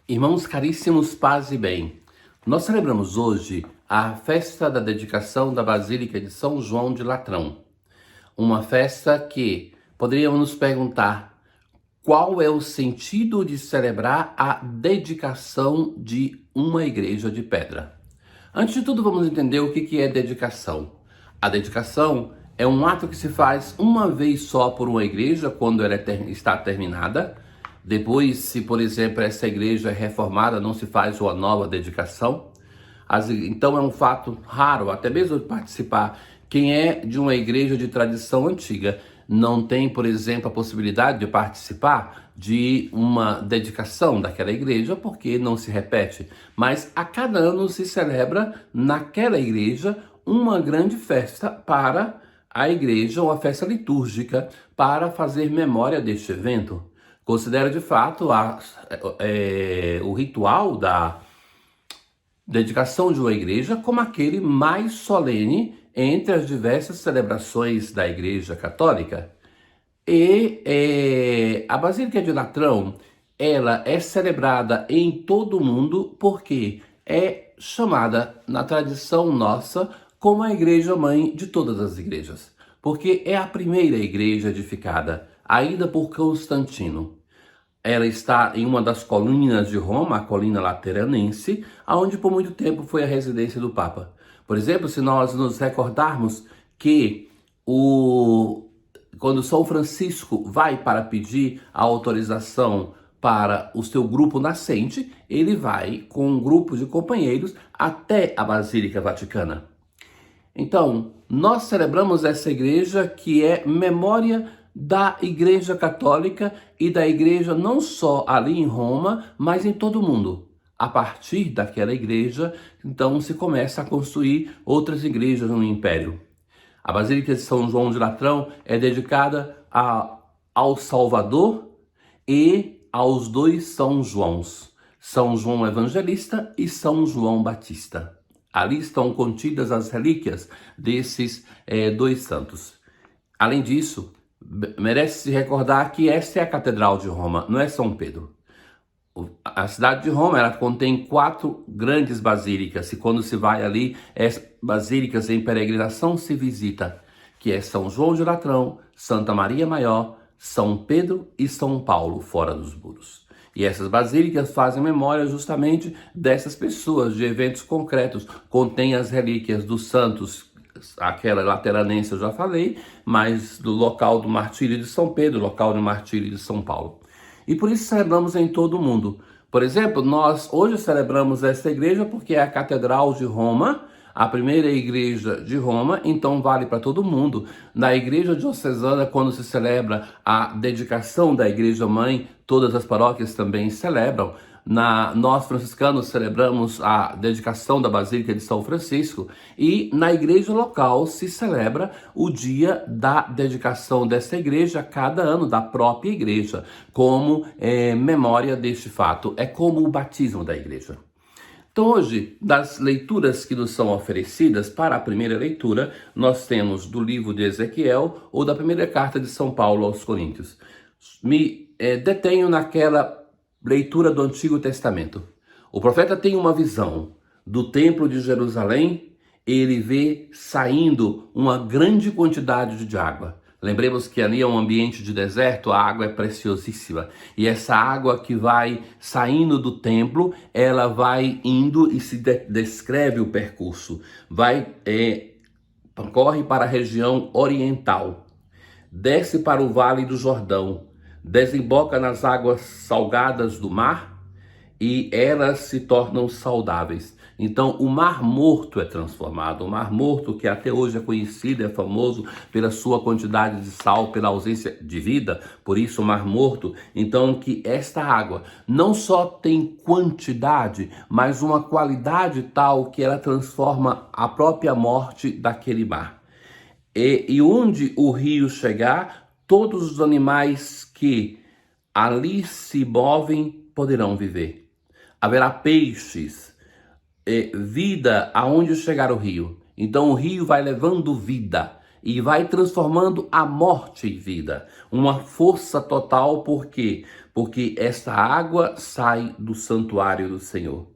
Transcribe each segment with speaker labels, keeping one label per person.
Speaker 1: Irmãos caríssimos, paz e bem. Nós celebramos hoje a festa da dedicação da Basílica de São João de Latrão. Uma festa que poderíamos nos perguntar qual é o sentido de celebrar a dedicação de uma igreja de pedra. Antes de tudo, vamos entender o que é dedicação. A dedicação é um ato que se faz uma vez só por uma igreja quando ela está terminada. Depois, se por exemplo essa igreja é reformada, não se faz uma nova dedicação. Então é um fato raro, até mesmo participar. Quem é de uma igreja de tradição antiga não tem, por exemplo, a possibilidade de participar de uma dedicação daquela igreja, porque não se repete. Mas a cada ano se celebra naquela igreja uma grande festa para a igreja, uma festa litúrgica, para fazer memória deste evento. Considero de fato o ritual da dedicação de uma igreja como aquele mais solene entre as diversas celebrações da Igreja Católica. E a Basílica de Latrão, ela é celebrada em todo o mundo porque é chamada na tradição nossa como a igreja mãe de todas as igrejas, porque é a primeira igreja edificada, ainda por Constantino. Ela está em uma das colinas de Roma, a colina Lateranense, onde por muito tempo foi a residência do Papa. Por exemplo, se nós nos recordarmos que quando São Francisco vai para pedir a autorização para o seu grupo nascente, ele vai com um grupo de companheiros até a Basílica Vaticana. Então, nós celebramos essa igreja que é memória da Igreja Católica e da igreja não só ali em Roma, mas em todo o mundo. A partir daquela igreja, então se começa a construir outras igrejas no Império. A Basílica de São João de Latrão é dedicada ao Salvador e aos dois São Joãos, São João Evangelista e São João Batista. Ali estão contidas as relíquias desses dois santos. Além disso, merece se recordar que esta é a Catedral de Roma, não é São Pedro. A cidade de Roma, ela contém 4 grandes basílicas, e quando se vai ali, as basílicas em peregrinação se visita, que é São João de Latrão, Santa Maria Maior, São Pedro e São Paulo, fora dos muros. E essas basílicas fazem memória justamente dessas pessoas, de eventos concretos. Contém as relíquias dos santos, aquela lateranense eu já falei, mas do local do martírio de São Pedro, local do martírio de São Paulo. E por isso celebramos em todo o mundo. Por exemplo, nós hoje celebramos esta igreja porque é a Catedral de Roma, a primeira igreja de Roma, então vale para todo mundo. Na igreja diocesana, quando se celebra a dedicação da igreja mãe, todas as paróquias também celebram. Nós franciscanos celebramos a dedicação da Basílica de São Francisco, e na igreja local se celebra o dia da dedicação dessa igreja, cada ano, da própria igreja, como memória deste fato. É como o batismo da igreja. Então hoje, das leituras que nos são oferecidas, para a primeira leitura, nós temos do livro de Ezequiel ou da primeira carta de São Paulo aos Coríntios. Me detenho naquela leitura do Antigo Testamento. O profeta tem uma visão do Templo de Jerusalém, ele vê saindo uma grande quantidade de água. Lembremos que ali é um ambiente de deserto, a água é preciosíssima. E essa água que vai saindo do templo, ela vai indo e se descreve o percurso. Corre para a região oriental, desce para o Vale do Jordão, desemboca nas águas salgadas do mar e elas se tornam saudáveis. Então o Mar Morto é transformado, o Mar Morto que até hoje é conhecido, é famoso pela sua quantidade de sal, pela ausência de vida, por isso o Mar Morto. Então que esta água não só tem quantidade, mas uma qualidade tal que ela transforma a própria morte daquele mar. E onde o rio chegar, todos os animais que ali se movem poderão viver. Haverá peixes, vida aonde chegar o rio. Então o rio vai levando vida. e vai transformando a morte em vida. Uma força total, por quê? Porque esta água sai do santuário do Senhor.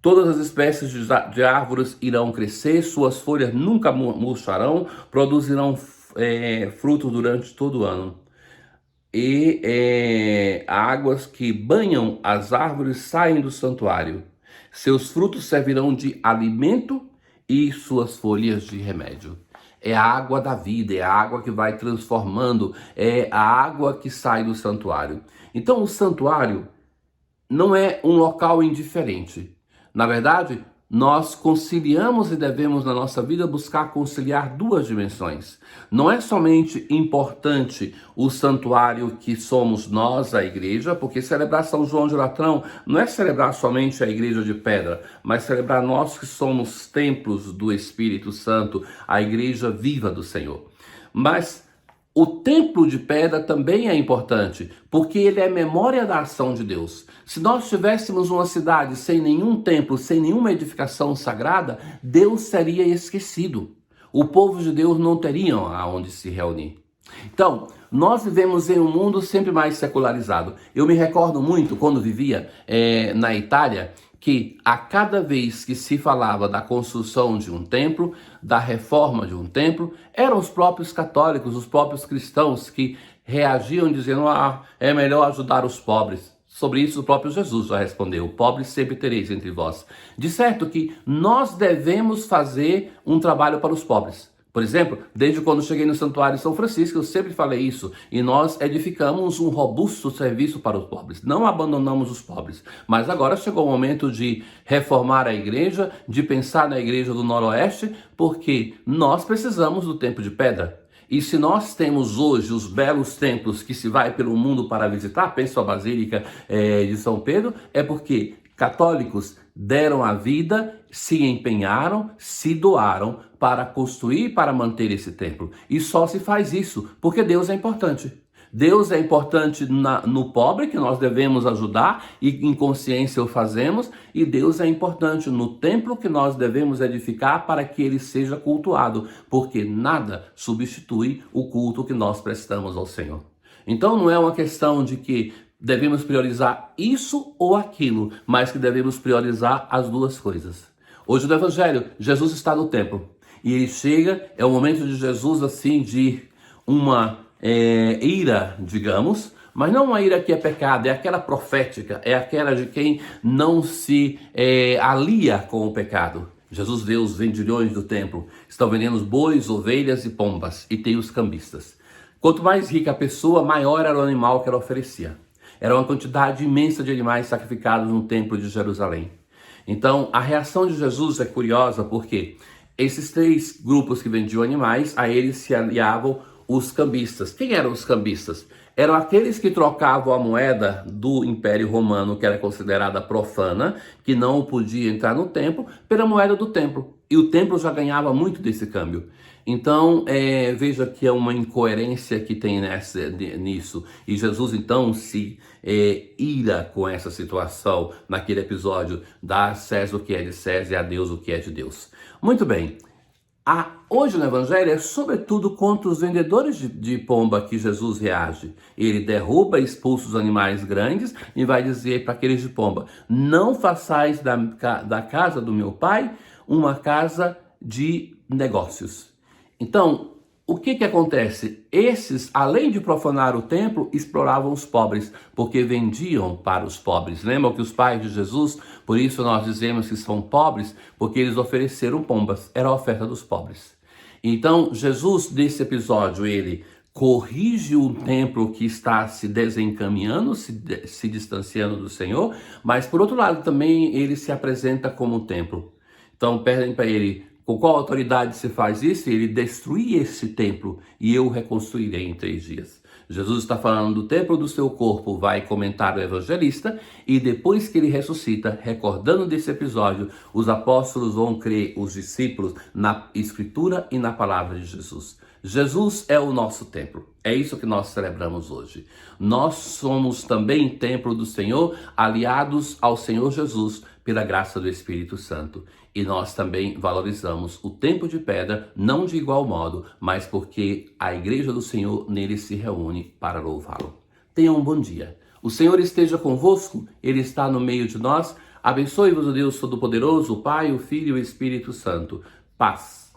Speaker 1: Todas as espécies de árvores irão crescer, suas folhas nunca murcharão, produzirão frutos durante todo o ano. E águas que banham as árvores saem do santuário. Seus frutos servirão de alimento e suas folhas de remédio. É a água da vida, é a água que vai transformando, é a água que sai do santuário. Então o santuário não é um local indiferente. Na verdade, nós conciliamos e devemos na nossa vida buscar conciliar duas dimensões. Não é somente importante o santuário que somos nós, a igreja, porque celebrar São João de Latrão não é celebrar somente a igreja de pedra, mas celebrar nós que somos templos do Espírito Santo, a igreja viva do Senhor. Mas o templo de pedra também é importante, porque ele é memória da ação de Deus. Se nós tivéssemos uma cidade sem nenhum templo, sem nenhuma edificação sagrada, Deus seria esquecido. O povo de Deus não teria aonde se reunir. Então, nós vivemos em um mundo sempre mais secularizado. Eu me recordo muito quando vivia na Itália, que a cada vez que se falava da construção de um templo, da reforma de um templo, eram os próprios católicos, os próprios cristãos que reagiam dizendo, é melhor ajudar os pobres. Sobre isso o próprio Jesus já respondeu, pobres sempre tereis entre vós. De certo que nós devemos fazer um trabalho para os pobres. Por exemplo, desde quando cheguei no Santuário de São Francisco, eu sempre falei isso, e nós edificamos um robusto serviço para os pobres. Não abandonamos os pobres, mas agora chegou o momento de reformar a igreja, de pensar na igreja do Noroeste, porque nós precisamos do templo de pedra. E se nós temos hoje os belos templos que se vai pelo mundo para visitar, penso a Basílica de São Pedro, é porque católicos deram a vida, se empenharam, se doaram para construir e para manter esse templo. E só se faz isso porque Deus é importante. Deus é importante no pobre, que nós devemos ajudar, e em consciência o fazemos, e Deus é importante no templo que nós devemos edificar para que ele seja cultuado, porque nada substitui o culto que nós prestamos ao Senhor. Então não é uma questão de que devemos priorizar isso ou aquilo, mas que devemos priorizar as duas coisas. Hoje no Evangelho, Jesus está no templo, e ele chega, é o momento de Jesus assim, de uma ira, digamos, mas não uma ira que é pecado, é aquela profética, é aquela de quem não se alia com o pecado. Jesus vê os vendilhões do templo, estão vendendo bois, ovelhas e pombas, e tem os cambistas. Quanto mais rica a pessoa, maior era o animal que ela oferecia. Era uma quantidade imensa de animais sacrificados no templo de Jerusalém. Então, a reação de Jesus é curiosa, porque esses três grupos que vendiam animais, a eles se aliavam os cambistas. Quem eram os cambistas? Eram aqueles que trocavam a moeda do Império Romano, que era considerada profana, que não podia entrar no templo, pela moeda do templo. E o templo já ganhava muito desse câmbio. Então, veja que é uma incoerência que tem nisso. E Jesus, então, se ira com essa situação, naquele episódio, dá a César o que é de César e a Deus o que é de Deus. Muito bem. Hoje no Evangelho é sobretudo contra os vendedores de pomba que Jesus reage. Ele derruba e expulsa os animais grandes e vai dizer para aqueles de pomba, não façais da casa do meu pai uma casa de negócios. Então, o que acontece? Esses, além de profanar o templo, exploravam os pobres, porque vendiam para os pobres. Lembram que os pais de Jesus, por isso nós dizemos que são pobres, porque eles ofereceram pombas, era a oferta dos pobres. Então, Jesus, nesse episódio, corrige o templo que está se desencaminhando, se distanciando do Senhor, mas por outro lado também ele se apresenta como um templo. Então, pedem para ele, com qual autoridade se faz isso? Ele destruir esse templo e eu o reconstruirei em 3 dias. Jesus está falando do templo do seu corpo, vai comentar o evangelista, e depois que ele ressuscita, recordando desse episódio, os apóstolos vão crer, os discípulos, na escritura e na palavra de Jesus. Jesus é o nosso templo. É isso que nós celebramos hoje. Nós somos também templo do Senhor, aliados ao Senhor Jesus pela graça do Espírito Santo. E nós também valorizamos o tempo de pedra, não de igual modo, mas porque a igreja do Senhor nele se reúne para louvá-lo. Tenha um bom dia. O Senhor esteja convosco, Ele está no meio de nós. Abençoe-vos o Deus Todo-Poderoso, o Pai, o Filho e o Espírito Santo. Paz.